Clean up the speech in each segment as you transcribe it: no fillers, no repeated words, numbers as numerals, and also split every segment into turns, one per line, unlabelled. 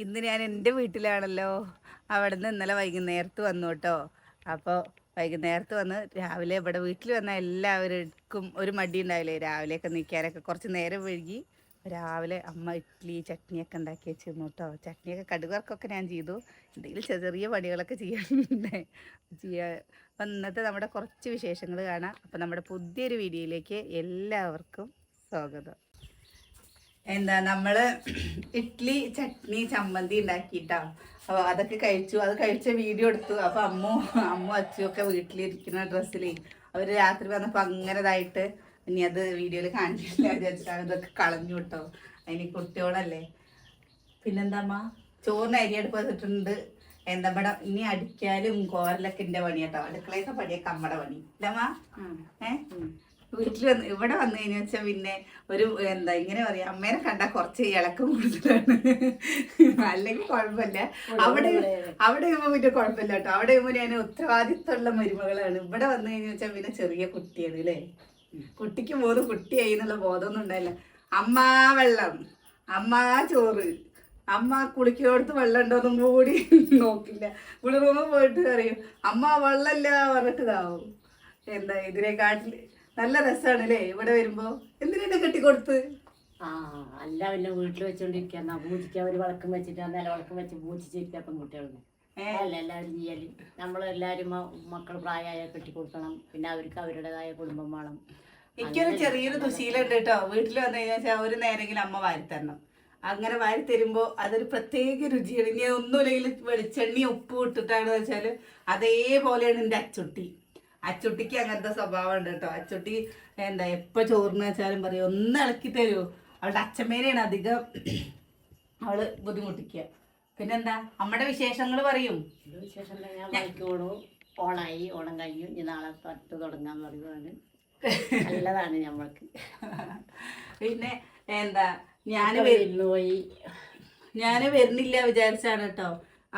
ഇന്ന് ഞാൻ എൻ്റെ വീട്ടിലാണല്ലോ. അവിടെ നിന്ന് ഇന്നലെ വൈകുന്നേരത്ത് വന്നു കേട്ടോ. അപ്പോൾ വൈകുന്നേരത്ത് വന്ന് രാവിലെ ഇവിടെ വീട്ടിൽ വന്ന എല്ലാവർക്കും ഒരു മടി ഉണ്ടാവില്ലേ, രാവിലെയൊക്കെ നീക്കാനൊക്കെ കുറച്ച് നേരം വൈകി. രാവിലെ അമ്മ ഇഡ്ഡലി ചട്നിയൊക്കെ ഉണ്ടാക്കി വെച്ചിരുന്നു കേട്ടോ. ചട്നിയൊക്കെ കടുകർക്കൊക്കെ ഞാൻ ചെയ്തു. എന്തെങ്കിലും ചെറിയ പണികളൊക്കെ ചെയ്യാനുണ്ട് അപ്പം ഇന്നത്തെ നമ്മുടെ കുറച്ച് വിശേഷങ്ങൾ കാണാം. അപ്പം നമ്മുടെ പുതിയൊരു വീഡിയോയിലേക്ക് എല്ലാവർക്കും സ്വാഗതം. എന്താ നമ്മള് ഇഡ്ഡലി ചട്നി ചമ്മന്തി ഉണ്ടാക്കിയിട്ടാ. അപ്പോൾ അതൊക്കെ കഴിച്ചു. അത് കഴിച്ച വീഡിയോ എടുത്തു. അപ്പോൾ അമ്മ അച്ഛയൊക്കെ വീട്ടിലിരിക്കുന്ന ഡ്രസ്സിൽ അവർ രാത്രി വന്നപ്പോൾ അങ്ങനെതായിട്ട് ഇനി അത് വീഡിയോയിൽ കാണിച്ചില്ല വിചാരിച്ചിട്ടാണ് ഇതൊക്കെ കളഞ്ഞു കേട്ടോ. അതിന് കുട്ടിയോളല്ലേ. പിന്നെന്താ അമ്മ ചോറിന് അരി അടുപ്പ് വെച്ചിട്ടുണ്ട്. എന്താ ഇവിടെ ഇനി അടിക്കാലും കോരലൊക്കെ എൻ്റെ പണി കേട്ടോ. അടുക്കളയൊക്കെ പണിയൊക്കെ അമ്മയുടെ പണി ഇല്ലമ്മ. വീട്ടിൽ വന്ന് ഇവിടെ വന്നു കഴിഞ്ഞാൽ വെച്ചാൽ പിന്നെ ഒരു എന്താ ഇങ്ങനെ പറയാ, അമ്മേനെ കണ്ടാൽ കുറച്ച് ഇളക്കം കൂടുതലാണ്. അല്ലെങ്കിൽ കുഴപ്പമില്ല. അവിടെ ആകുമ്പോൾ പിന്നെ കുഴപ്പമില്ല കേട്ടോ. അവിടെ ആകുമ്പോൾ ഞാൻ ഉത്തരവാദിത്തമുള്ള മരുമകളാണ്. ഇവിടെ വന്നു കഴിഞ്ഞാൽ വെച്ചാൽ പിന്നെ ചെറിയ കുട്ടിയാണ് അല്ലേ. കുട്ടിക്ക് കുട്ടിയായി എന്നുള്ള ബോധമൊന്നും ഉണ്ടായില്ല. അമ്മ വെള്ളം, അമ്മ ചോറ്, അമ്മ കുളിക്കോടത്ത് വെള്ളം ഉണ്ടോന്നും കൂടി നോക്കില്ല. ഇവിടെ റൂമിൽ പോയിട്ട് അറിയും അമ്മ വെള്ളമില്ല പറഞ്ഞിട്ട് ഇതാവും. എന്താ ഇതിനെക്കാട്ടിൽ നല്ല രസമാണ് അല്ലേ ഇവിടെ വരുമ്പോ. എന്തിനാ കെട്ടിക്കൊടുത്ത്?
അല്ല പിന്നെ വീട്ടിൽ വെച്ചോണ്ടിരിക്കാൻ പൂജിക്കാൻ ഒരു വിളക്കം വെച്ചിട്ട് നില വിളക്കം വെച്ച് പൂജിച്ചിരിക്കുക പെൺകുട്ടികളൊന്നും അല്ല എല്ലാവരും ചെയ്യല്. നമ്മളെല്ലാവരും മക്കൾ പ്രായമായ കെട്ടിക്കൊടുക്കണം. പിന്നെ അവർക്ക് അവരുടേതായ കുടുംബം വേണം.
എനിക്കൊരു ചെറിയൊരു ദുശീലുണ്ട് കേട്ടോ. വീട്ടിൽ വന്നു കഴിഞ്ഞാൽ ഒരു നേരെങ്കിലും അമ്മ വാരിത്തരണം. അങ്ങനെ വാരി തരുമ്പോൾ അതൊരു പ്രത്യേക രുചിയാണ്. ഇനി ഒന്നുമില്ലെങ്കിൽ വെളിച്ചെണ്ണി ഉപ്പ് ഇട്ടിട്ടാണ് വെച്ചാൽ അതേപോലെയാണ് എൻ്റെ അച്ചുട്ടി. അച്ചുട്ടിക്ക് അങ്ങനത്തെ സ്വഭാവം ഉണ്ട് കേട്ടോ. അച്ചുട്ടി എന്താ എപ്പോൾ ചോറിന് വെച്ചാലും പറയും ഒന്ന് ഇളക്കി തരൂ. അവളുടെ അച്ഛമ്മേനെയാണ് അധികം അവള് ബുദ്ധിമുട്ടിക്കുക. പിന്നെന്താ അമ്മയുടെ വിശേഷങ്ങൾ പറയും.
വിശേഷം ഞാൻ മണിക്കൂടും. ഓണായി, ഓണം കഴിഞ്ഞു, ഇനി നാളെ പട്ട് തുടങ്ങാന്ന് പറയുവാണ്. നല്ലതാണ് ഞമ്മൾക്ക്.
പിന്നെ എന്താ ഞാൻ വരുന്നില്ല വിചാരിച്ചാണ് കേട്ടോ.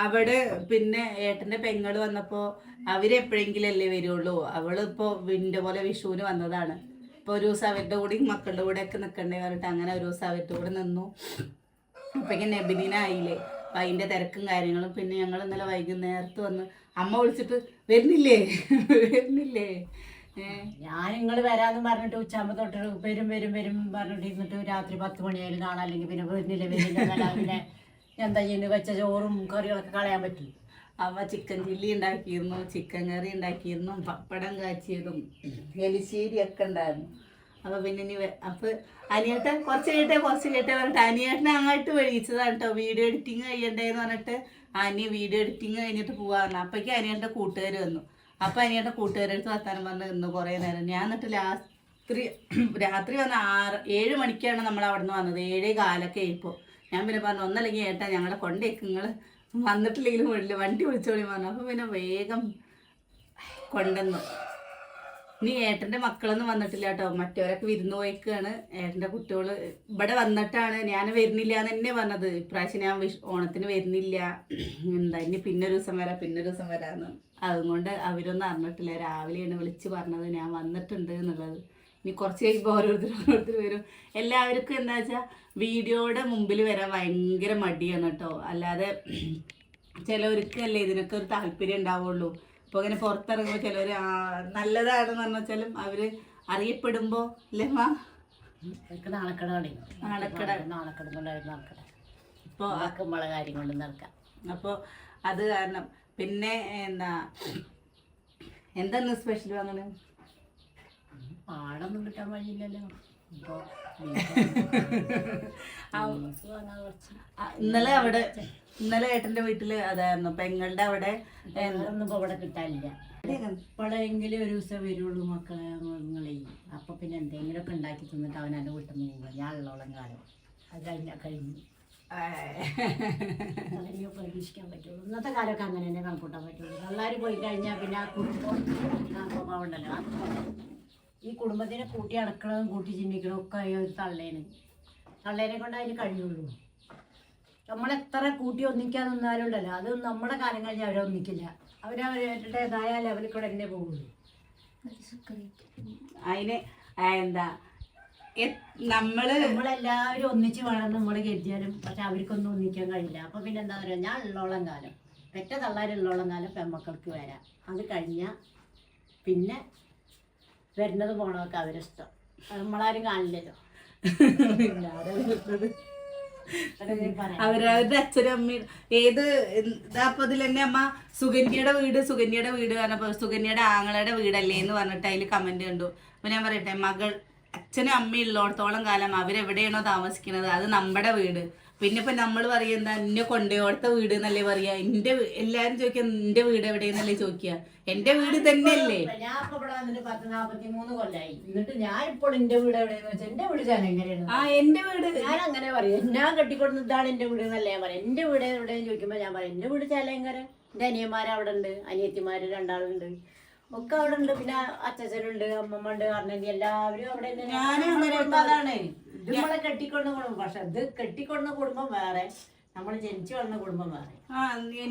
അവിടെ പിന്നെ ഏട്ടൻ്റെ പെങ്ങള് വന്നപ്പോൾ അവരെപ്പോഴെങ്കിലും അല്ലേ വരുള്ളൂ. അവളിപ്പോൾ വിൻ്റെ പോലെ വിഷുവിന് വന്നതാണ്. ഇപ്പോൾ ഒരു ദിവസം അവരുടെ കൂടെയും മക്കളുടെ കൂടെയൊക്കെ നിൽക്കണ്ടേ പറഞ്ഞിട്ട് അങ്ങനെ ഒരു ദിവസം അവരുടെ കൂടെ നിന്നു. അപ്പോഴേക്കും നബിദിന ആയില്ലേ. അപ്പം അതിൻ്റെ തിരക്കും കാര്യങ്ങളും. പിന്നെ ഞങ്ങൾ ഇന്നലെ വൈകുന്നേരത്ത് വന്ന് അമ്മ വിളിച്ചിട്ട് വരുന്നില്ലേ
ഞാൻ നിങ്ങൾ വരാമെന്ന് പറഞ്ഞിട്ട് ഉച്ചാകുമ്പോൾ തൊട്ട് വരും പറഞ്ഞിട്ട് ഇരുന്നിട്ട് രാത്രി 10 മണിയായാലും കാണാം. അല്ലെങ്കിൽ പിന്നെ വരുന്നില്ല പിന്നെ എന്താ ചെയ്യുന്നത്? വെച്ച ചോറും കറികളൊക്കെ കളയാൻ പറ്റും.
അമ്മ ചിക്കൻ ചില്ലി ഉണ്ടാക്കിയിരുന്നു, ചിക്കൻ കറി ഉണ്ടാക്കിയിരുന്നു, പപ്പടം കാച്ചിയതും എലിശ്ശേരി ഒക്കെ ഉണ്ടായിരുന്നു. അപ്പോൾ പിന്നെ ഇനി അപ്പോൾ അനിയേട്ടൻ കുറച്ച് കേട്ടേ പറഞ്ഞിട്ട് അനിയേട്ടനെ അങ്ങോട്ട് വിളിച്ചതാണ് കേട്ടോ. വീഡിയോ എഡിറ്റിങ് കഴിയണ്ടേന്ന് പറഞ്ഞിട്ട് വീഡിയോ എഡിറ്റിങ് കഴിഞ്ഞിട്ട് പോകാറുണ്ട്. അപ്പോഴേക്കും അനിയേട്ടൻ്റെ കൂട്ടുകാർ വന്നു. അപ്പോൾ അനിയേട്ടൻ്റെ കൂട്ടുകാരെടുത്ത് വർത്താനം പറഞ്ഞ് നിന്ന് കുറേ നേരം. ഞാൻ എന്നിട്ട് രാത്രി വന്ന് 7 മണിക്കാണ് നമ്മൾ അവിടെ നിന്ന് വന്നത്. 7:15 ഇപ്പോൾ. ഞാൻ പിന്നെ പറഞ്ഞു ഒന്നല്ലെങ്കിൽ ഏട്ടാ ഞങ്ങളെ കൊണ്ടേക്ക്, നിങ്ങൾ വന്നിട്ടില്ലെങ്കിലും വണ്ടി വിളിച്ചോളി പറഞ്ഞു. അപ്പോൾ പിന്നെ വേഗം കൊണ്ടുവന്നു. ഇനി ഏട്ടൻ്റെ മക്കളൊന്നും വന്നിട്ടില്ല കേട്ടോ. മറ്റവരൊക്കെ വിരുന്ന് പോയിക്കാണ്. ഏട്ടൻ്റെ കുട്ടികൾ ഇവിടെ വന്നിട്ടാണ്. ഞാൻ വരുന്നില്ല എന്ന് തന്നെ പറഞ്ഞത്. ഇപ്രാവശ്യം ഞാൻ ഓണത്തിന് വരുന്നില്ല, എന്താ ഇനി പിന്നൊരു ദിവസം വരാമെന്ന്. അതുകൊണ്ട് അവരൊന്നും അറിഞ്ഞിട്ടില്ല. രാവിലെയാണ് വിളിച്ച് പറഞ്ഞത് ഞാൻ വന്നിട്ടുണ്ട് എന്നുള്ളത്. ഇനി കുറച്ച് കഴിയുമ്പോൾ ഓരോരുത്തർ വരും. എല്ലാവർക്കും എന്താ വെച്ചാൽ വീഡിയോയുടെ മുമ്പിൽ വരാൻ ഭയങ്കര മടിയാണ് കേട്ടോ. അല്ലാതെ ചിലവർക്കല്ലേ ഇതിനൊക്കെ ഒരു താല്പര്യം ഉണ്ടാവുള്ളൂ. അപ്പോൾ അങ്ങനെ പുറത്തിറങ്ങുമ്പോൾ ചിലവർ നല്ലതാണെന്ന് പറഞ്ഞാലും അവർ അറിയപ്പെടുമ്പോൾ അല്ലേ മാ
നാണക്കട ഇപ്പോൾ ആക്കുമ്പോളെ കാര്യം കൊണ്ട് നടക്കാം.
അപ്പോൾ അത് കാരണം പിന്നെ എന്താ സ്പെഷ്യൽ വാങ്ങണേ?
ആടൊന്നും കിട്ടാൻ വഴിയില്ലല്ലോ.
ഇന്നലെ ഏട്ടന്റെ വീട്ടില് അതായിരുന്നു പെങ്ങളുടെ അവിടെ
ഒന്നും ഇവിടെ കിട്ടാനില്ല. എപ്പോഴെങ്കിലും ഒരു ദിവസം വരുള്ളൂ മക്കളെ. അപ്പൊ പിന്നെ എന്തെങ്കിലുമൊക്കെ ഉണ്ടാക്കി തിന്നിട്ട് അവൻ എൻ്റെ വീട്ടിൽ നിന്ന് പോകുക. ഞാൻ ഉള്ളോളം കാലം അത് കഴിഞ്ഞു പ്രതീക്ഷിക്കാൻ പറ്റുള്ളൂ. ഇന്നത്തെ കാലമൊക്കെ അങ്ങനെ തന്നെ കണക്കൂട്ടാൻ പറ്റുള്ളൂ. എല്ലാവരും പോയി കഴിഞ്ഞാൽ പിന്നെ ആ കുടുംബം ഉണ്ടല്ലോ. ഈ കുടുംബത്തിനെ കൂട്ടി അടക്കണതും കൂട്ടി ചിന്തിക്കണതും ഒക്കെ ഒരു തള്ളേനെ കൊണ്ട് അതിന് കഴിയുള്ളൂ. നമ്മളെത്ര കൂട്ടി ഒന്നിക്കാൻ നിന്നാലും ഉണ്ടല്ലോ, അത് നമ്മുടെ കാലം കഴിഞ്ഞാൽ അവരൊന്നിക്കില്ല. അവരവരുടേതായ ലെവലിൽ കൂടെ തന്നെ പോകുള്ളൂ.
അതിന് എന്താ
നമ്മളെല്ലാവരും ഒന്നിച്ച് വേണം നമ്മൾ കരുതിയാലും പക്ഷെ അവർക്കൊന്നും ഒന്നിക്കാൻ കഴിയില്ല. അപ്പൊ പിന്നെ എന്താ പറയുക, ഞാൻ ഉള്ളോളം കാലം പെറ്റ തള്ളാരുള്ളോളം കാലം പെമ്മക്കൾക്ക് വരാം. അത് കഴിഞ്ഞാൽ പിന്നെ വരുന്നത് പോണതൊക്കെ അവരിഷ്ടം. നമ്മളാരും കാണില്ലല്ലോ.
അവരവരുടെ അച്ഛനും അമ്മയും ഏത് ഇതാപ്പതിൽ തന്നെ അമ്മ സുകന്യയുടെ വീട് പറഞ്ഞപ്പോ സുകന്യയുടെ ആങ്ങളയുടെ വീടല്ലേ എന്ന് പറഞ്ഞിട്ട് അതിൽ കമന്റ് കണ്ടു. അപ്പൊ ഞാൻ പറയട്ടെ, മകൾ അച്ഛനും അമ്മയും ഉള്ളിടത്തോളം കാലം അവരെവിടെയാണോ താമസിക്കുന്നത് അത് നമ്മുടെ വീട്. പിന്നെ ഇപ്പൊ നമ്മൾ പറയുന്ന എന്നെ കൊണ്ടുപോടുത്ത വീട് എന്നല്ലേ പറയാ. എല്ലാരും ചോദിക്കുക എന്റെ വീട് എവിടെയെന്നല്ലേ ചോദിക്കുക. എന്റെ വീട് തന്നെയല്ലേ.
ഞാൻ ഇപ്പൊ ഇവിടെ വന്നിട്ട് 43 കൊല്ലായി. എന്നിട്ട് ഞാൻ ഇപ്പോൾ എന്റെ വീട് എവിടെയെന്ന് വെച്ചാൽ എന്റെ വീട് ചാലങ്കരയാണ്.
എന്റെ വീട്
ഞാൻ അങ്ങനെ പറയും. ഞാൻ കെട്ടിക്കൊടുന്ന ഇതാണ് എന്റെ വീട് എന്നല്ലേ ഞാൻ പറയാം. എന്റെ വീട് എവിടെയെന്ന് ചോദിക്കുമ്പോ ഞാൻ പറയും എന്റെ വീട് ചാലങ്കര. എന്റെ അനിയന്മാർ അവിടെ ഉണ്ട്, അനിയത്തിമാര് 2 ആളുണ്ട്, ഒക്കെ അവിടെ ഉണ്ട്. പിന്നെ അച്ഛനുണ്ട്, അമ്മമ്മ ഉണ്ട്, കാരണവന്റി എല്ലാവരും അവിടെ. അതാണ് നമ്മളെ കെട്ടിക്കൊണ്ട കുടുംബം. പക്ഷെ ഇത് കെട്ടിക്കൊണ്ട കുടുംബം വേറെ, നമ്മൾ ജനിച്ചു വളർന്ന കുടുംബം വേറെ.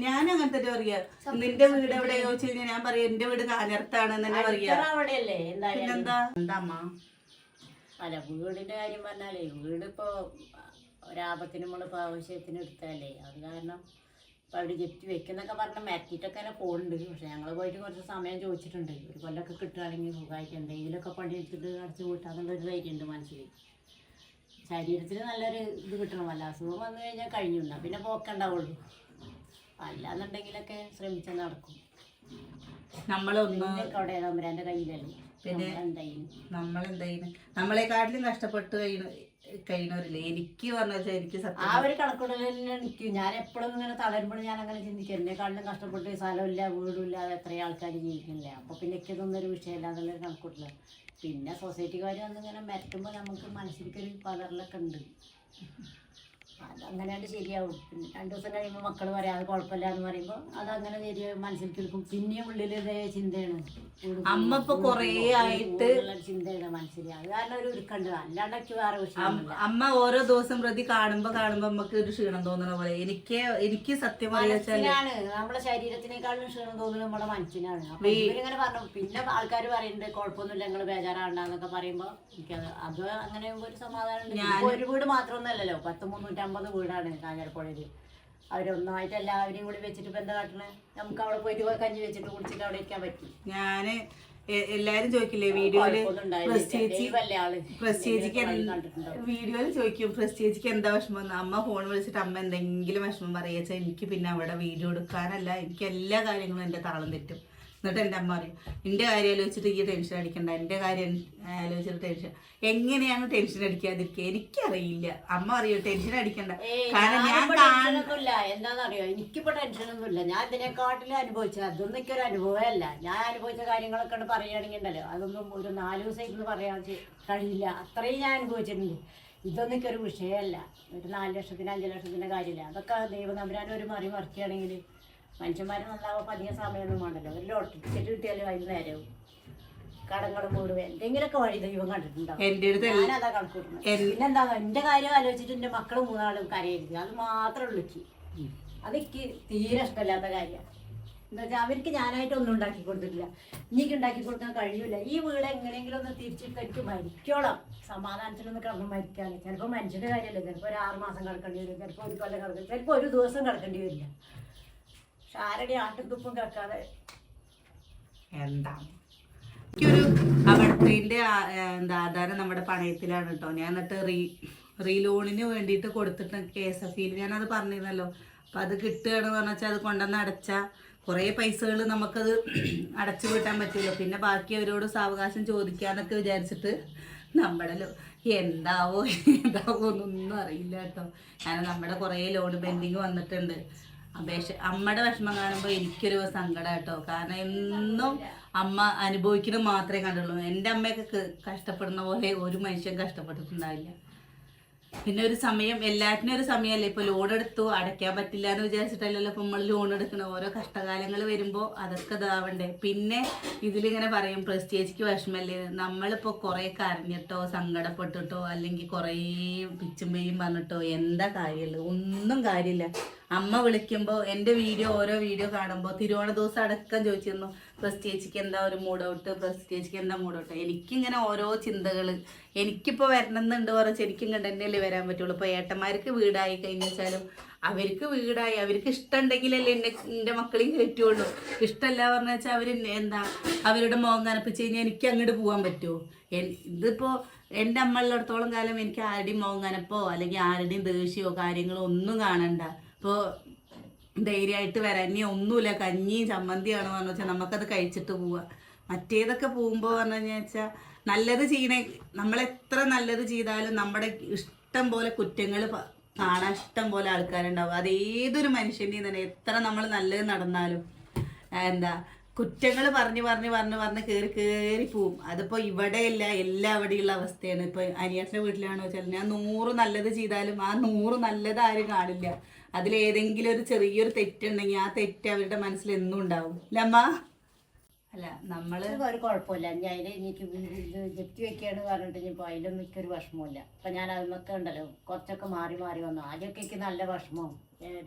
ഞാൻ അങ്ങനത്തെ പറയാ. നിന്റെ വീട് എവിടെ ചോദിച്ചു കഴിഞ്ഞാൽ ഞാൻ പറയാം എന്റെ വീട് കാഞ്ഞിരത്താണ് പറയാ.
അവിടെയല്ലേ എന്തായാലും
എന്താ
അല്ല. വീടിന്റെ കാര്യം പറഞ്ഞാലേ വീടിപ്പോ ഒരാപത്തിന് നമ്മളിപ്പോ ആവശ്യത്തിന് എടുത്താലേ അത് കാരണം ഇപ്പൊ അവിടെ ജപ്തി വെക്കുന്നൊക്കെ പറഞ്ഞ മാറ്റിട്ടൊക്കെ തന്നെ പോകുന്നുണ്ട്. പക്ഷെ ഞങ്ങൾ പോയിട്ട് കുറച്ച് സമയം ചോദിച്ചിട്ടുണ്ട്. ഒരു കൊല്ലൊക്കെ കിട്ടുകയാണെങ്കിൽ സുഖമായിട്ട് എന്തെങ്കിലുമൊക്കെ പണി വെച്ചിട്ട് അടച്ചു കൂട്ടാന്നുള്ളൊരു ധൈര്യമുണ്ട് മനസ്സിൽ. ശരീരത്തിന് നല്ലൊരു ഇത് കിട്ടണം. വല്ല അസുഖം വന്നു കഴിഞ്ഞാൽ കഴിഞ്ഞുണ്ടാവും, പിന്നെ പോക്കുണ്ടാവുള്ളൂ. അല്ലാന്നുണ്ടെങ്കിലൊക്കെ ശ്രമിച്ചാൽ നടക്കും. അവിടെ തമ്പുരാന്റെ കയ്യിലല്ലേ. പിന്നെ
നമ്മളെന്തായാലും നമ്മളെക്കാട്ടിലും കഷ്ടപ്പെട്ട് കഴിയണവരില്ലേ. എനിക്ക് പറഞ്ഞാൽ എനിക്ക്
ആ ഒരു കണക്കൂടലിനെ നിൽക്കും. ഞാൻ എപ്പോഴും ഇങ്ങനെ തളരുമ്പോൾ ഞാൻ അങ്ങനെ ചിന്തിക്കും എന്നെക്കാട്ടിലും കഷ്ടപ്പെട്ട് സ്ഥലമില്ല വീടില്ലാതെ എത്രയും ആൾക്കാർ ജീവിക്കുന്നില്ല. അപ്പൊ പിന്നെ എനിക്കിതൊന്നും ഒരു വിഷയമില്ല എന്നുള്ളൊരു കണക്കൂട്ടില്ല. പിന്നെ സൊസൈറ്റിക്കാർ വന്നിങ്ങനെ മരട്ടുമ്പോൾ നമുക്ക് മനസ്സിലേക്കൊരു പതറലൊക്കെ ഉണ്ട്. അതങ്ങനെയാണ്ട് ശരിയാവും. പിന്നെ 2 ദിവസം കഴിയുമ്പോൾ മക്കൾ പറയാം അത് കുഴപ്പമില്ല എന്ന് പറയുമ്പോൾ അതങ്ങനെ ശരിയാവും, മനസ്സിലേക്ക് എടുക്കും. പിന്നെയും ഉള്ളിലൊരു ചിന്തയാണ്,
അമ്മ ഇപ്പൊ കൊറേ ആയിട്ട്
ചിന്തയാണ് മനസ്സിൽ. അത് കാരണം ഒരു ഒരുക്കണ്ട്. അല്ലാണ്ടൊക്കെ വേറെ വിഷയം.
അമ്മ ഓരോ ദിവസം പ്രതി കാണുമ്പോ നമുക്ക് ഒരു ക്ഷീണം തോന്നുന്ന പോലെ എനിക്ക് സത്യം
മനസ്സിനാണ്. നമ്മുടെ ശരീരത്തിനേക്കാളും ക്ഷീണം തോന്നുന്നത് നമ്മുടെ മനസ്സിനാണ്. അപ്പൊ ഇവരിങ്ങനെ പറഞ്ഞു. പിന്നെ ആൾക്കാർ പറയുന്നുണ്ട് കുഴപ്പമൊന്നുമില്ല ഞങ്ങള് ബേജാറാണ്ടെന്നൊക്കെ പറയുമ്പോ എനിക്കത് അത് അങ്ങനെ ഒരു സമാധാനം. ഒരു വീട് മാത്രമൊന്നുമല്ലല്ലോ, 350 വീടാണ് കാഞ്ഞിരപ്പുഴയില്. അവരൊന്നായിട്ട് എല്ലാവരെയും കൂടി വെച്ചിട്ട് ഇപ്പൊ എന്താ കാട്ടണേ? നമുക്ക് അവിടെ പോയിട്ട് കഞ്ഞി വെച്ചിട്ട് കുടിച്ചിട്ട് അവിടെ ഇരിക്കാൻ പറ്റും.
ഞാന് എല്ലാരും ചോദിക്കില്ലേ വീഡിയോയില് വീഡിയോയില് ചോദിക്കും പ്രസ്റ്റേജിക്ക് എന്താ വിഷമം. അമ്മ ഫോൺ വിളിച്ചിട്ട് അമ്മ എന്തെങ്കിലും വിഷമം പറയാച്ചാൽ എനിക്ക് പിന്നെ അവിടെ വീഡിയോ എടുക്കാനല്ല, എനിക്ക് എല്ലാ കാര്യങ്ങളും എന്റെ താളം തെറ്റും. എന്നിട്ട് എൻ്റെ അമ്മ പറയും എൻ്റെ കാര്യം ആലോചിച്ചിട്ട് ഈ ടെൻഷൻ അടിക്കണ്ട, എൻ്റെ കാര്യം ആലോചിച്ചിട്ട് ടെൻഷൻ. എങ്ങനെയാണ് ടെൻഷൻ അടിക്കാതിരിക്കുക എനിക്കറിയില്ല. അമ്മ പറയോ ടെൻഷൻ അടിക്കണ്ട. കാരണം ഞാൻ
എന്താണെന്നറിയോ, എനിക്കിപ്പോ ടെൻഷനൊന്നുമില്ല. ഞാൻ ഇതിനെക്കാട്ടിലും അനുഭവിച്ചത്. അതൊന്നും എനിക്കൊരു അനുഭവമല്ല. ഞാൻ അനുഭവിച്ച കാര്യങ്ങളൊക്കെ പറയുകയാണെങ്കിൽ ഉണ്ടല്ലോ അതൊന്നും ഒരു 4 ദിവസം ഇരുന്ന് പറയാൻ കഴിയില്ല. അത്രയും ഞാൻ അനുഭവിച്ചിട്ടുണ്ട്. ഇതൊന്നും എനിക്കൊരു വിഷയമല്ല. ഒരു 4 ലക്ഷത്തിന് 5 ലക്ഷത്തിന്റെ കാര്യമില്ല. അതൊക്കെ ദൈവം തമ്പുരാൻ ഒരു മറിമറിക്കുകയാണെങ്കിൽ മനുഷ്യന്മാർ നന്നാവുമ്പോൾ അധികം സമയമൊന്നും വേണ്ടല്ലോ. ഒരു ലോട്ടറി ടിക്കറ്റ് കിട്ടിയാലും അതിന് നേരവും കടങ്ങളും മൂടുക എന്തെങ്കിലുമൊക്കെ വഴി ദൈവം കണ്ടിട്ടുണ്ടാവും. ഞാനതാ കണക്കൂട്ടുന്നത്. പിന്നെന്താ എന്റെ കാര്യം ആലോചിച്ചിട്ട് എന്റെ മക്കൾ 3 ആളും കരയരുത്, അത് മാത്രമേ ഉള്ളൂ എനിക്ക്. അതെനിക്ക് തീരെ ഇഷ്ടമില്ലാത്ത കാര്യമാണ്. എന്താ വെച്ചാൽ അവർക്ക് ഞാനായിട്ടൊന്നും ഉണ്ടാക്കി കൊടുത്തിട്ടില്ല, എനിക്ക് ഉണ്ടാക്കി കൊടുക്കാൻ കഴിയൂല. ഈ വീട് എങ്ങനെയെങ്കിലും ഒന്ന് തിരിച്ചിട്ട് എനിക്ക് മരിക്കോളാം, സമാധാനത്തിലൊന്ന് കിടന്ന് മരിക്കാണ്. ചിലപ്പോൾ മനുഷ്യന്റെ കാര്യമല്ലേ, ചിലപ്പോൾ ഒരു 6 മാസം കിടക്കേണ്ടി വരും, ചിലപ്പോൾ ഒരു കൊല്ലം കിടക്കും, ചിലപ്പോൾ ഒരു ദിവസം കിടക്കേണ്ടി വരില്ല. ആരുടെ ആട്ടും തുപ്പും കേൾക്കാതെ
എന്താണ് എനിക്കൊരു അവിടത്തെ ആധാരം നമ്മുടെ പണയത്തിലാണ് കേട്ടോ. ഞാൻ എന്നിട്ട് റീലോണിന് വേണ്ടിയിട്ട് കൊടുത്തിട്ട് KSFയിൽ ഞാനത് പറഞ്ഞിരുന്നല്ലോ. അപ്പം അത് കിട്ടുകയാണെന്ന് പറഞ്ഞാൽ അത് കൊണ്ടുവന്ന് അടച്ചാൽ കുറേ പൈസകൾ നമുക്കത് അടച്ചു വീട്ടാൻ പറ്റില്ല. പിന്നെ ബാക്കി അവരോട് സാവകാശം ചോദിക്കാന്നൊക്കെ വിചാരിച്ചിട്ട് നമ്മുടെ എന്താവോ എന്നൊന്നും അറിയില്ല കേട്ടോ. കാരണം നമ്മുടെ കുറേ ലോൺ പെൻഡിങ് വന്നിട്ടുണ്ട്. അമ്മയുടെ വിഷമം കാണുമ്പോൾ എനിക്കൊരു സങ്കടം കേട്ടോ. കാരണം എന്നും അമ്മ അനുഭവിക്കുന്നത് മാത്രമേ കണ്ടുള്ളൂ. എൻ്റെ അമ്മയൊക്കെ കഷ്ടപ്പെടുന്ന പോലെ ഒരു മനുഷ്യൻ കഷ്ടപ്പെട്ടിട്ടുണ്ടാവില്ല. പിന്നെ ഒരു സമയം, എല്ലാറ്റിനും ഒരു സമയമല്ലേ. ഇപ്പോൾ ലോൺ എടുത്തു അടയ്ക്കാൻ പറ്റില്ല എന്ന് വിചാരിച്ചിട്ടല്ലല്ലോ ഇപ്പം നമ്മൾ ലോൺ എടുക്കണം. ഓരോ കഷ്ടകാലങ്ങൾ വരുമ്പോൾ അതൊക്കെ ഇതാവണ്ടേ. പിന്നെ ഇതിലിങ്ങനെ പറയും പ്രസ്റ്റേജിക്ക് വിഷമല്ലേ. നമ്മളിപ്പോൾ കുറേ കരഞ്ഞിട്ടോ സങ്കടപ്പെട്ടിട്ടോ അല്ലെങ്കിൽ കുറേ പിച്ചും പെയ്യും പറഞ്ഞിട്ടോ എന്താ കാര്യമുള്ളൂ? ഒന്നും കാര്യമില്ല. അമ്മ വിളിക്കുമ്പോൾ എൻ്റെ ഓരോ വീഡിയോ കാണുമ്പോൾ തിരുവോണ ദിവസം അടക്കം ചോദിച്ചിരുന്നു പ്രസ് ചേച്ചിക്ക് എന്താ ഒരു മൂഡ് ഔട്ട്, പ്രസ് ചേച്ചിക്ക് എന്താ മൂഡ് ഔട്ട്. എനിക്കിങ്ങനെ ഓരോ ചിന്തകൾ എനിക്കിപ്പോൾ വരണമെന്നുണ്ട് പറഞ്ഞാൽ ശരിക്കും കണ്ട് തന്നെയല്ലേ വരാൻ പറ്റുള്ളൂ. ഇപ്പോൾ ഏട്ടന്മാർക്ക് വീടായി കഴിഞ്ഞു വെച്ചാലും അവർക്ക് വീടായി, അവർക്ക് ഇഷ്ടമുണ്ടെങ്കിലല്ലേ എൻ്റെ മക്കളെയും കയറ്റുള്ളൂ. ഇഷ്ടമല്ല പറഞ്ഞു വെച്ചാൽ അവർ എന്താ അവരുടെ മുഖം കനപ്പിച്ച് കഴിഞ്ഞാൽ എനിക്ക് അങ്ങോട്ട് പോകാൻ പറ്റുമോ? ഇതിപ്പോൾ എൻ്റെ അമ്മ ഉള്ളിടത്തോളം കാലം എനിക്ക് ആരുടെയും മുഖം കനപ്പോ അല്ലെങ്കിൽ ആരുടെയും ദേഷ്യമോ കാര്യങ്ങളോ ഒന്നും കാണണ്ട. ഇപ്പോൾ ധൈര്യമായിട്ട് വരാൻ ഇനി ഒന്നുമില്ല, കഞ്ഞിയും ചമ്മന്തിയാണോ പറഞ്ഞു വെച്ചാൽ നമുക്കത് കഴിച്ചിട്ട് പോവുക. മറ്റേതൊക്കെ പോകുമ്പോൾ പറഞ്ഞു വെച്ചാൽ നല്ലത് ചെയ്യണേ, നമ്മളെത്ര നല്ലത് ചെയ്താലും നമ്മുടെ ഇഷ്ടം പോലെ കുറ്റങ്ങൾ കാണാൻ ഇഷ്ടം പോലെ ആൾക്കാരുണ്ടാവും. അത് ഏതൊരു മനുഷ്യൻ്റെയും തന്നെ എത്ര നമ്മൾ നല്ലത് നടന്നാലും എന്താ കുറ്റങ്ങൾ പറഞ്ഞ് കയറി പോവും. അതിപ്പോൾ ഇവിടെയല്ല, എല്ലാവിടെയുള്ള അവസ്ഥയാണ്. ഇപ്പോൾ അനിയത്തിൻ്റെ വീട്ടിലാണോ വെച്ചാൽ ഞാൻ 100 നല്ലത് ചെയ്താലും ആ 100 നല്ലത് ആരും കാണില്ല. അതിലേതെങ്കിലും ഒരു ചെറിയൊരു തെറ്റുണ്ടെങ്കിൽ ആ തെറ്റ് അവരുടെ മനസ്സിൽ എന്നും ഉണ്ടാവും. അല്ലമ്മ? അല്ല നമ്മള്
ഒരു കുഴപ്പമില്ല. ഞാൻ അതിൽ എനിക്ക് ജപ്തി വെക്കുകയാണ് പറഞ്ഞിട്ട് ഇപ്പോൾ അതിലൊന്നും എനിക്കൊരു വിഷമമില്ല. അപ്പം ഞാൻ അതിനൊക്കെ ഉണ്ടല്ലോ കുറച്ചൊക്കെ മാറി വന്നു. ആദ്യമൊക്കെ എനിക്ക് നല്ല വിഷമവും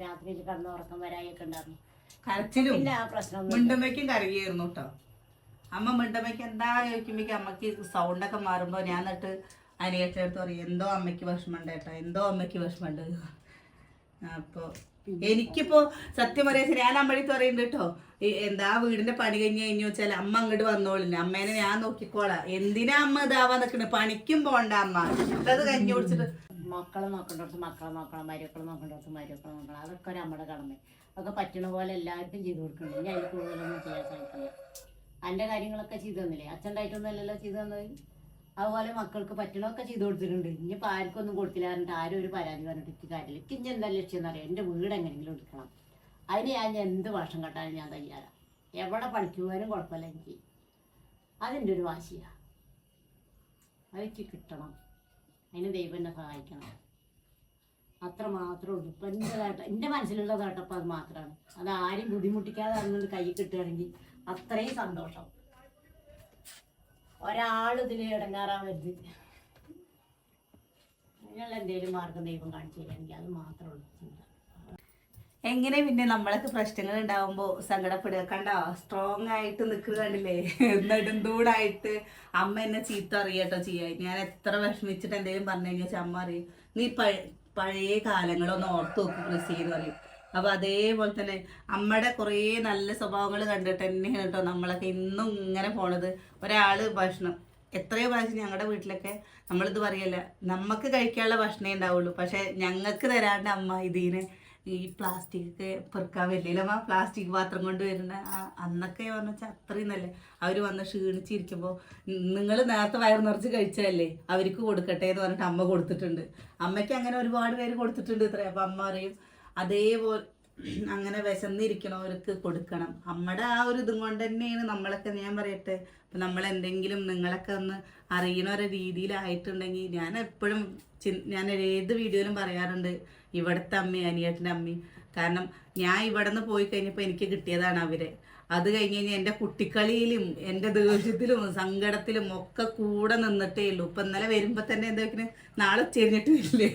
രാത്രിയിൽ കടന്ന് ഉറക്കം വരായൊക്കെ ഉണ്ടായിരുന്നു.
കരച്ചിലും
പിന്നെ ആ പ്രശ്നം
മിണ്ടമ്മയ്ക്കും കരയായിരുന്നു കേട്ടോ. അമ്മ മിണ്ടമ്മയ്ക്ക് എന്താ ചോദിക്കുമ്പോഴേക്കും അമ്മക്ക് സൗണ്ടൊക്കെ മാറുമ്പോൾ ഞാൻ എന്നിട്ട് അനിയത്തെ അടുത്ത് പറയും എന്തോ അമ്മയ്ക്ക് വിഷമമുണ്ട് കേട്ടോ, എന്തോ അമ്മയ്ക്ക് വിഷമമുണ്ട്. അപ്പോൾ എനിക്കിപ്പോൾ സത്യം പറയാ ഞാൻ അമ്മടുത്ത് പറയുന്നുണ്ട് കേട്ടോ, എന്താ വീടിന്റെ പണി കഴിഞ്ഞ് വെച്ചാൽ അമ്മ അങ്ങോട്ട് വന്നോളില്ല, അമ്മേനെ ഞാൻ നോക്കിക്കോളാം. എന്തിനാ അമ്മ ഇതാവാൻ നിൽക്കണേ? പണിക്കും പോണ്ട അമ്മ, അത് കഞ്ഞി കുടിച്ചിട്ട്
മക്കളെ നോക്കേണ്ടടുത്ത് മക്കളെ നോക്കണം, മരുക്കളെ നോക്കേണ്ടടുത്ത് മരുക്കളെ നോക്കണം. അതൊക്കെ ഒരു അമ്മയുടെ കടമ. അതൊക്കെ പറ്റണ പോലെ എല്ലാവർക്കും ചെയ്തു കൊടുക്കുന്നുണ്ട്. ഞാൻ അതിൽ കൂടുതലൊന്നും ചെയ്യാൻ സാധിക്കില്ല. എൻ്റെ കാര്യങ്ങളൊക്കെ ചെയ്തു തന്നില്ലേ? അച്ഛൻ്റെ അല്ലല്ലോ ചെയ്തു തന്നത്. അതുപോലെ മക്കൾക്ക് പറ്റണമൊക്കെ ചെയ്തു കൊടുത്തിട്ടുണ്ട്. ഇനിയിപ്പോൾ ആർക്കൊന്നും കൊടുത്തില്ല പറഞ്ഞിട്ട് ആരും ഒരു പരാതി പറഞ്ഞിട്ട് എനിക്ക് കാര്യമില്ല. എനിക്ക് ഇനി എന്താ ലക്ഷ്യം എന്നറിയാം, എൻ്റെ വീട് എങ്ങനെയെങ്കിലും എടുക്കണം. അതിന് ഞാൻ എന്ത് വർഷം കെട്ടാനും ഞാൻ തയ്യാറാണ്. എവിടെ പണിക്ക് പോകാനും കുഴപ്പമില്ല എനിക്ക്. അതിൻ്റെ ഒരു വാശിയാണ്. അതെനിക്ക് കിട്ടണം. അതിന് ദൈവം എന്നെ സഹായിക്കണം. അത്ര മാത്രമേ ഉള്ളൂ. ഇപ്പം എൻ്റെ മനസ്സിലുള്ളതായിട്ടപ്പോൾ അത് മാത്രമാണ്. അത് ആരും ബുദ്ധിമുട്ടിക്കാതെ അതുകൊണ്ട് കൈ കിട്ടുകയാണെങ്കിൽ അത്രയും സന്തോഷം. ഒരാളിതിൽ ഇടങ്ങാറാവരുത്. നിങ്ങൾ എന്തെങ്കിലും മാർഗം ദൈവം കാണിച്ചു തരാമെങ്കിൽ അത് മാത്രമേ ഉള്ളൂ ചിന്ത.
എങ്ങനെ പിന്നെ നമ്മളൊക്കെ പ്രശ്നങ്ങൾ ഉണ്ടാവുമ്പോൾ സങ്കടപ്പെടുക കണ്ടോ, സ്ട്രോങ് ആയിട്ട് നിൽക്കുന്നത് കണ്ടില്ലേ? നെടുന്തൂടായിട്ട് അമ്മ എന്നെ ചീത്ത അറിയട്ടോ ചെയ്യാൻ. ഞാൻ എത്ര വിഷമിച്ചിട്ട് എന്തെങ്കിലും പറഞ്ഞു കഴിഞ്ഞാൽ അമ്മ അറിയും നീ പഴയ കാലങ്ങളൊന്ന് ഓർത്ത് നോക്കും കൃഷി എന്ന് പറയും. അപ്പോൾ അതേപോലെ തന്നെ അമ്മയുടെ കുറേ നല്ല സ്വഭാവങ്ങൾ കണ്ടിട്ട് തന്നെയാണ് കേട്ടോ നമ്മളൊക്കെ ഇന്നും ഇങ്ങനെ പോണത്. ഒരാൾ ഭക്ഷണം എത്രയോ പ്രാവശ്യം ഞങ്ങളുടെ വീട്ടിലൊക്കെ നമ്മളിത് പറയല്ല, നമുക്ക് കഴിക്കാനുള്ള ഭക്ഷണമേ ഉണ്ടാവുള്ളൂ, പക്ഷെ ഞങ്ങൾക്ക് തരാണ്ട് അമ്മ ഇതിന് ഈ പ്ലാസ്റ്റിക് പെറുക്കാൻ വരില്ല. അമ്മ പ്ലാസ്റ്റിക് പാത്രം കൊണ്ട് വരുന്ന അന്നൊക്കെ പറഞ്ഞു വെച്ചാൽ അത്രയും നല്ല. അവർ വന്ന് ക്ഷീണിച്ചിരിക്കുമ്പോൾ നിങ്ങൾ നേരത്തെ വയറ് നിറച്ച് കഴിച്ചതല്ലേ, അവർക്ക് കൊടുക്കട്ടെ എന്ന് പറഞ്ഞിട്ട് അമ്മ കൊടുത്തിട്ടുണ്ട്. അമ്മയ്ക്ക് അങ്ങനെ ഒരുപാട് പേര് കൊടുത്തിട്ടുണ്ട് ഇത്ര. അപ്പം അമ്മ പറയും അതേപോലെ അങ്ങനെ വിശന്നിരിക്കണവർക്ക് കൊടുക്കണം. അമ്മയുടെ ആ ഒരു ഇതും കൊണ്ട് തന്നെയാണ് നമ്മളൊക്കെ. ഞാൻ പറയട്ടെ, ഇപ്പം നമ്മളെന്തെങ്കിലും നിങ്ങളൊക്കെ ഒന്ന് അറിയണ ഒരു രീതിയിലായിട്ടുണ്ടെങ്കിൽ ഞാൻ എപ്പോഴും ഞാൻ ഏത് വീഡിയോയിലും പറയാറുണ്ട് ഇവിടുത്തെ അമ്മയും അനിയേട്ടൻ്റെ അമ്മയും. കാരണം ഞാൻ ഇവിടെ നിന്ന് പോയി കഴിഞ്ഞപ്പോൾ എനിക്ക് കിട്ടിയതാണ് അവരെ. അത് കഴിഞ്ഞ് കഴിഞ്ഞാൽ എൻ്റെ കുട്ടിക്കളിയിലും എൻ്റെ ദേഷ്യത്തിലും സങ്കടത്തിലും ഒക്കെ കൂടെ നിന്നിട്ടേ ഉള്ളൂ. ഇപ്പം ഇന്നലെ വരുമ്പോൾ തന്നെ എന്താ വെക്കുന്നത്, നാളെ ഉച്ചരിഞ്ഞിട്ട് വരില്ലേ,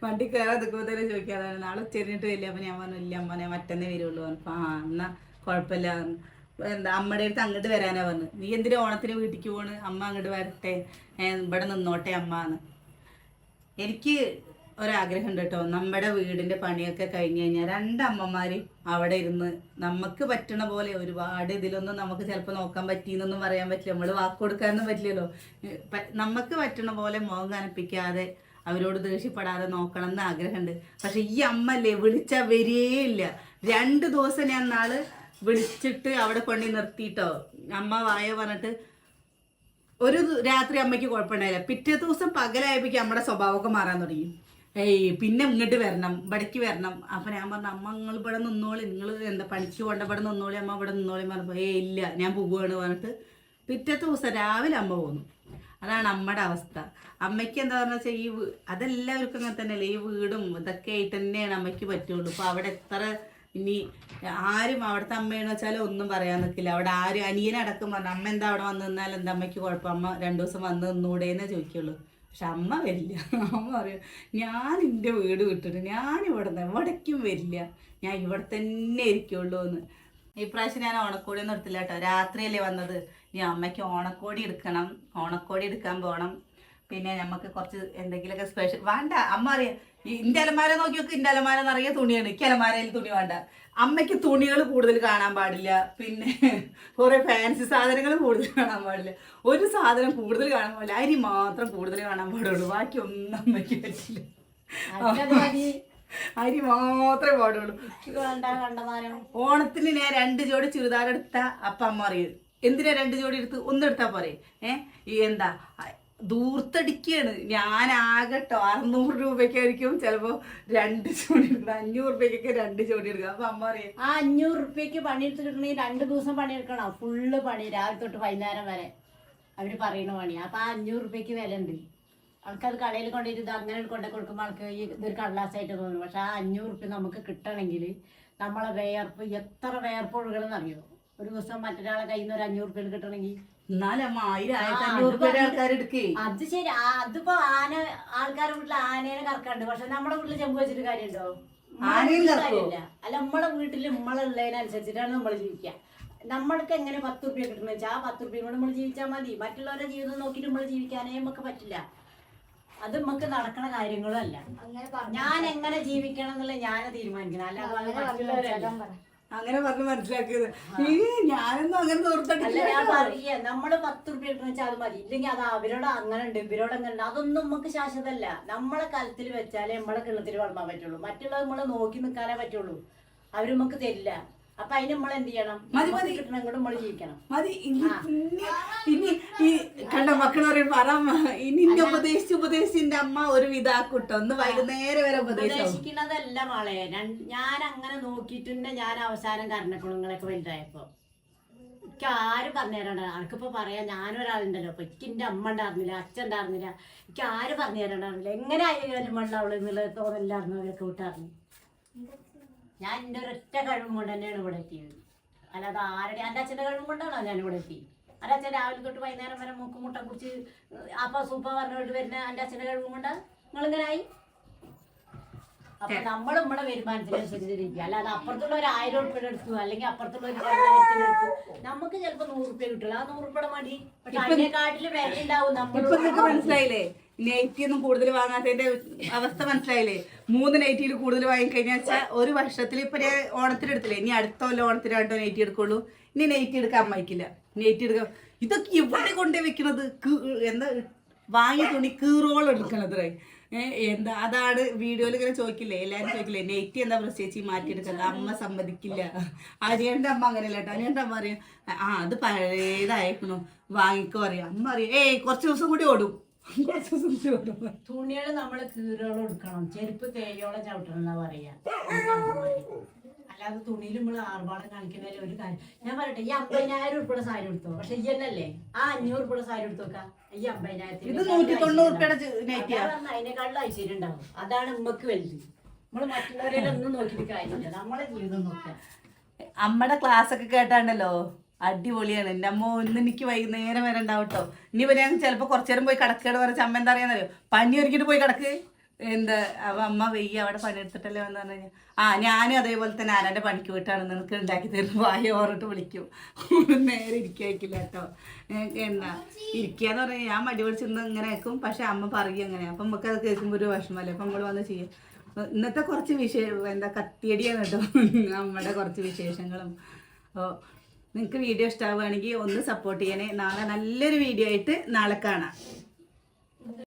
വണ്ടി കയറാൻ നിൽക്കുമ്പോൾ തന്നെ ചോദിക്കാതാണ് നാളെ ഉച്ചരിഞ്ഞിട്ട് വരില്ല. അപ്പം ഞാൻ പറഞ്ഞു ഇല്ല അമ്മ ഞാൻ മറ്റന്നേ വരുള്ളൂ. അപ്പോൾ എന്നാൽ കുഴപ്പമില്ല, എന്താ അമ്മയുടെ അടുത്ത് അങ്ങോട്ട് വരാനാ പറഞ്ഞു. നീ എന്തിനാ ഓണത്തിന് വീട്ടിലേക്ക് പോണ്, അമ്മ അങ്ങോട്ട് വരട്ടെ, ഇവിടെ നിന്നോട്ടെ അമ്മ എന്ന്. എനിക്ക് ഒരാഗ്രഹം ഉണ്ട് കേട്ടോ, നമ്മുടെ വീടിൻ്റെ പണിയൊക്കെ കഴിഞ്ഞ് കഴിഞ്ഞാൽ 2 അമ്മമാരും അവിടെ ഇരുന്ന് നമുക്ക് പറ്റണ പോലെ ഒരുപാട് ഇതിലൊന്നും നമുക്ക് ചിലപ്പോൾ നോക്കാൻ പറ്റിയെന്നൊന്നും പറയാൻ പറ്റില്ല, നമ്മൾ വാക്ക് കൊടുക്കാനൊന്നും പറ്റില്ലല്ലോ. നമുക്ക് പറ്റണ പോലെ മുഖം കനപ്പിക്കാതെ അവരോട് ദേഷ്യപ്പെടാതെ നോക്കണം എന്ന് ആഗ്രഹമുണ്ട്. പക്ഷെ ഈ അമ്മല്ലേ വിളിച്ചാൽ വരികയില്ല. 2 ദിവസം ഞാൻ നാള് വിളിച്ചിട്ട് അവിടെ കൊണ്ടു നിർത്തിയിട്ടോ, അമ്മ വായ പറഞ്ഞിട്ട് ഒരു രാത്രി അമ്മയ്ക്ക് കുഴപ്പമുണ്ടായില്ല. പിറ്റേ ദിവസം പകലായപ്പോഴേക്കും അമ്മയുടെ സ്വഭാവമൊക്കെ മാറാൻ തുടങ്ങി. പിന്നെ ഇങ്ങോട്ട് വരണം, ഇവിടേക്ക് വരണം. അപ്പം ഞാൻ പറഞ്ഞു അമ്മ നിങ്ങൾ ഇവിടെ നിന്നോളി, നിങ്ങൾ എന്താ പണിക്ക് പോകേണ്ട ഇവിടെ നിന്നോളി, അമ്മ ഇവിടെ നിന്നോളി പറഞ്ഞപ്പോൾ ഇല്ല ഞാൻ പോവുകയാണ് പറഞ്ഞിട്ട് പിറ്റേ ദിവസം രാവിലെ അമ്മ പോന്നു. അതാണ് അമ്മയുടെ അവസ്ഥ. അമ്മയ്ക്ക് എന്താ പറഞ്ഞാൽ വെച്ചാൽ അതെല്ലാവർക്കും അങ്ങനെ തന്നെയല്ലേ, ഈ വീടും ഇതൊക്കെ ആയിട്ട് തന്നെയാണ് അമ്മയ്ക്ക് പറ്റുള്ളൂ. അപ്പോൾ അവിടെ എത്ര ഇനി ആരും അവിടുത്തെ അമ്മയെന്ന് വെച്ചാൽ ഒന്നും പറയാൻ നിൽക്കില്ല. അവിടെ ആരും അനിയനടക്കം പറഞ്ഞു അമ്മ എന്താ അവിടെ വന്ന് നിന്നാൽ എന്താ അമ്മയ്ക്ക് കുഴപ്പം, അമ്മ 2 ദിവസം വന്ന് നിന്നൂടേന്നേ ചോദിക്കുള്ളൂ. പക്ഷെ അമ്മ വരില്ല. അമ്മ പറയും ഞാൻ എൻ്റെ വീട് വിട്ടിട്ട് ഞാൻ ഇവിടെ നിന്ന് എവിടേക്കും വരില്ല, ഞാൻ ഇവിടെ തന്നെ ഇരിക്കുള്ളൂ എന്ന്. ഇപ്രാവശ്യം ഞാൻ ഓണക്കോടി ഒന്നും എടുത്തില്ല കേട്ടോ, രാത്രിയല്ലേ വന്നത്. ഇനി അമ്മയ്ക്ക് ഓണക്കോടി എടുക്കണം, ഓണക്കോടി എടുക്കാൻ പോകണം. പിന്നെ നമുക്ക് കുറച്ച് എന്തെങ്കിലുമൊക്കെ സ്പെഷ്യൽ വേണ്ട. അമ്മ അറിയാം ഇൻ്റെ അലമാര നോക്കി നോക്ക്, ഇൻ്റെ അലമാര നിറയെ തുണിയാണ്, എനിക്ക് അലമാരയിൽ തുണി വേണ്ട. അമ്മയ്ക്ക് തുണികൾ കൂടുതൽ കാണാൻ പാടില്ല, പിന്നെ കുറേ ഫാൻസി സാധനങ്ങൾ കൂടുതൽ കാണാൻ പാടില്ല, ഒരു സാധനം കൂടുതൽ കാണാൻ പാടില്ല, അരി മാത്രം കൂടുതൽ കാണാൻ പാടുള്ളൂ, ബാക്കി ഒന്നും അമ്മയ്ക്ക് പറ്റില്ല. അരി മാത്രമേ പാടുള്ളൂ. ഓണത്തിന് ഞാൻ 2 ജോഡി ചുരിദാർ എടുത്താ അപ്പം അമ്മ അറിയും എന്തിനാ 2 ജോഡി എടുത്ത് ഒന്നെടുത്താ പോരെ. എന്താ ദൂർത്തടിക്കാണ്. ഞാൻ ആകട്ടോ 600 രൂപയ്ക്കായിരിക്കും ചിലപ്പോ 2 ജോഡി എടുക്കണം, 500 രൂപയ്ക്കൊക്കെ 2 ജോഡി എടുക്കാം. അപ്പൊ അമ്മ അറിയാം
ആ 500 രൂപയ്ക്ക് പണിയെടുത്തിട്ടുണ്ടെങ്കിൽ 2 ദിവസം പണിയെടുക്കണം, ഫുള്ള് പണി രാവിലെ തൊട്ട് വൈകുന്നേരം വരെ അവര് പറയുന്ന പണി. അപ്പൊ ആ 500 രൂപയ്ക്ക് വില ഉണ്ട്. ആൾക്കത് കടയിൽ കൊണ്ടുപോയിട്ട് ഇത് അങ്ങനെ കൊണ്ടു കൊടുക്കുമ്പോൾ ആൾക്ക് ഈ ഇതൊരു കടലാസായിട്ട് തോന്നും. പക്ഷെ ആ 500 രൂപ നമുക്ക് കിട്ടണമെങ്കിൽ നമ്മളെ വേർപ്പ് എത്ര വേർപ്പ് ഒഴുകണമെന്നറിയോ? ഒരു ദിവസം മറ്റൊരാളെ കയ്യിൽ നിന്ന് ഒരു 500 രൂപ കിട്ടണമെങ്കിൽ അത് ശരി. അതിപ്പോ ആൾക്കാരുടെ വീട്ടിൽ ആനേനെ കറക്കാണ്ട്, പക്ഷെ നമ്മുടെ വീട്ടിൽ ചെമ്പ് വെച്ചിട്ട് കാര്യമുണ്ടോ? കാര്യമില്ല. അല്ല, നമ്മളെ വീട്ടിൽ നമ്മളുള്ളതിനനുസരിച്ചിട്ടാണ് നമ്മൾ ജീവിക്കുക. നമ്മൾക്ക് എങ്ങനെ 10 രൂപ കിട്ടണമെന്ന് വെച്ചാൽ ആ 10 രൂപ കൊണ്ട് നമ്മൾ ജീവിച്ചാൽ മതി. മറ്റുള്ളവരുടെ ജീവിതം നോക്കിയിട്ട് നമ്മൾ ജീവിക്കാനേ നമുക്ക് പറ്റില്ല. അത് നമുക്ക് നടക്കണ കാര്യങ്ങളും അല്ല. ഞാൻ എങ്ങനെ ജീവിക്കണം എന്നുള്ളത് ഞാൻ തീരുമാനിക്കണം, അല്ലാതെ
അങ്ങനെ പറഞ്ഞ് മനസ്സിലാക്കിയത്. ഞാനൊന്നും അങ്ങനെ തോർത്തട്ടില്ല.
ഞാൻ പറയേ നമ്മള് 10 രൂപ കിട്ടണമെന്ന് വെച്ചാൽ അത് മതി. ഇല്ലെങ്കിൽ അത് അവരോട് അങ്ങനെ ഉണ്ട് ഇവരോട് അങ്ങനെ ഉണ്ട്, അതൊന്നും നമുക്ക് ശാശ്വതമല്ല. നമ്മളെ കലത്തിൽ വെച്ചാലേ നമ്മളെ കിണത്തിൽ വളർത്താൻ പറ്റുള്ളൂ. മറ്റുള്ളത് നമ്മള് നോക്കി നിൽക്കാനേ പറ്റുള്ളൂ, അവര് നമുക്ക് തരില്ല. അപ്പൊ അതിന് നമ്മൾ എന്ത് ചെയ്യണം? കിട്ടണം കൂടെ നമ്മൾ ജീവിക്കണം.
മതി. ഇനി ഈ കണ്ട മക്കൾ പറയും പറ ഇനി ഉപദേശിന്റെ അമ്മ ഒരു വിധാക്കൂട്ടോ, ഒന്ന് വൈകുന്നേരം വരെ
ഉപദേശിക്കുന്നതല്ല മോളെ. ഞാൻ അങ്ങനെ നോക്കിയിട്ടുണ്ട്. ഞാൻ അവസാനം കർണക്കുളങ്ങളൊക്കെ വലുതായപ്പോ എനിക്ക് ആരും പറഞ്ഞു തരണ്ട. എനിക്കിപ്പോ പറയാം, ഞാനൊരാളുണ്ടല്ലോ, ഇപ്പൊ എനിക്ക് എന്റെ അമ്മ ഉണ്ടായിരുന്നില്ല, അച്ഛൻ ഉണ്ടായിരുന്നില്ല, എനിക്ക് ആരും പറഞ്ഞു തരണ്ടായിരുന്നില്ല. എങ്ങനെ ആയാലും ഉണ്ടാവുള്ളൂ എന്നുള്ളത് തോന്നലായിരുന്നു അവരൊക്കെ വിട്ടായിരുന്നു. ഞാൻ എൻ്റെ ഒരൊറ്റ കഴിവും കൊണ്ട് തന്നെയാണ് ഇവിടെ എത്തിയത്, അല്ലാതെ ആരുടെ എൻ്റെ അച്ഛൻ്റെ കഴിവും കൊണ്ടാണോ ഞാൻ ഇവിടെ എത്തി? എൻ്റെ അച്ഛൻ രാവിലെ തൊട്ട് വൈകുന്നേരം വരെ മൂക്ക് മുട്ട കുടിച്ച് അപ്പ സൂപ്പ പറഞ്ഞുകൊണ്ട് വരുന്ന എൻ്റെ അച്ഛൻ്റെ കഴിവും കൊണ്ടാ നിങ്ങളിങ്ങനെ ആയി. അപ്പൊ നമ്മൾ നമ്മളെ വരുമാനത്തിനനുസരിച്ചിരിക്കുക, അല്ലാതെ അപ്പുറത്തുള്ള ഒരു 1000 രൂപ എടുത്തു അല്ലെങ്കിൽ അപ്പുറത്തുള്ള ഒരു 2000 എടുത്തു നമുക്ക് ചിലപ്പോ 100 രൂപ കിട്ടില്ല. ആ 100 രൂപയുടെ മതി, പക്ഷെ അതിനെക്കാട്ടില് വില ഉണ്ടാവും. നമ്മൾ
മനസ്സിലായില്ലേ? നൈറ്റി ഒന്നും കൂടുതൽ വാങ്ങാത്തതിന്റെ അവസ്ഥ മനസ്സിലായില്ലേ? 3 നൈറ്റിയിൽ കൂടുതൽ വാങ്ങിക്കഴിഞ്ഞാൽ വെച്ചാൽ ഒരു വർഷത്തിൽ ഇപ്പൊ ഞാൻ ഓണത്തിന് എടുത്തില്ലേ, ഇനി അടുത്ത കൊല്ലം ഓണത്തിന് 2 നൈറ്റി എടുക്കുള്ളൂ. ഇനി നൈറ്റി എടുക്കാൻ അമ്മയ്ക്കില്ല. നൈറ്റി എടുക്കാം. ഇതൊക്കെ എവിടെ കൊണ്ടേ വെക്കണത്? എന്താ വാങ്ങിയ തുണി കീറോളം എടുക്കണത്. എന്താ അതാണ് വീഡിയോയിൽ ഇങ്ങനെ ചോദിക്കില്ലേ, എല്ലാവരും ചോദിക്കില്ലേ നെറ്റി എന്താ പ്രത്യേകിച്ച് മാറ്റിയെടുക്കുന്നത്? അമ്മ സമ്മതിക്കില്ല. അനിയൻ്റെ അമ്മ അങ്ങനെയല്ല കേട്ടോ. അനിയൻ്റെ അമ്മ അറിയാം അത് പഴയതായിരിക്കണു, വാങ്ങിക്കോ അറിയാം. അമ്മ അറിയാം കുറച്ച് ദിവസം കൂടി ഓടും,
തുണികൾ നമ്മള് കീറോളം എടുക്കണം, ചെരുപ്പ് തേയോളം ചവിട്ടണം എന്നാ പറയാ. അല്ലാതെ തുണിയിൽ നമ്മള് ആർഭാടം കാണിക്കുന്നതിൽ ഒരു കാര്യം. ഞാൻ പറയട്ടെ, ഈ 50,000 രൂപയുടെ സാരി എടുത്തോ, പക്ഷെ ഈ എന്നല്ലേ ആ 500 രൂപയുടെ സാരി എടുത്തോക്കാ, ഈ 50,000 അതിനെക്കാളും ഐശ്വര്യം ഉണ്ടാവും. അതാണ് ഉമ്മക്ക് വലുത്. നമ്മള് മറ്റുള്ളവരെയൊന്നും നോക്കിയിട്ട് കാര്യമില്ല, നമ്മളെ ജീവിതം നോക്കുക.
അമ്മയുടെ ക്ലാസ് ഒക്കെ കേട്ടാണ്ടല്ലോ അടിപൊളിയാണ്. എൻ്റെ അമ്മ ഒന്ന് എനിക്ക് വൈകുന്നേരം വരെ ഉണ്ടാവും കേട്ടോ. ഇനിയിപ്പോൾ ഞാൻ ചിലപ്പോൾ കുറച്ചു നേരം പോയി കിടക്കേട് പറഞ്ഞ അമ്മ എന്താ അറിയാന്നറിയോ, പനി ഒരുക്കിട്ട് പോയി കിടക്ക്. എന്താ അമ്മ വെയ്യ അവിടെ പണിയെടുത്തിട്ടല്ലേ വന്നു പറഞ്ഞു കഴിഞ്ഞാൽ ഞാനും അതേപോലെ തന്നെ ആരാൻ്റെ പണിക്ക് പോയിട്ടാണ് നിനക്ക് ഉണ്ടാക്കി തരുന്നു വായ ഓറിട്ട് വിളിക്കും. നേരെ ഇരിക്കാക്കില്ല കേട്ടോ. എന്താ ഇരിക്കാന്ന് പറഞ്ഞാൽ ഞാൻ മടി പിടിച്ചിരുന്ന് ഇങ്ങനെ കേൾക്കും, പക്ഷെ അമ്മ പറയും അങ്ങനെ. അപ്പം നമുക്ക് അത് കേൾക്കുമ്പോൾ ഒരു വിഷമല്ലേ, അപ്പം നമ്മൾ വന്ന് ചെയ്യും. ഇന്നത്തെ കുറച്ച് എന്താ കത്തിയടിയാണ് കേട്ടോ നമ്മുടെ കുറച്ച് വിശേഷങ്ങളും. അപ്പോൾ നിങ്ങൾക്ക് വീഡിയോ ഇഷ്ടമാവുകയാണെങ്കിൽ ഒന്ന് സപ്പോർട്ട് ചെയ്യണേ. നാളെ നല്ലൊരു വീഡിയോ ആയിട്ട് നാളെ കാണാം.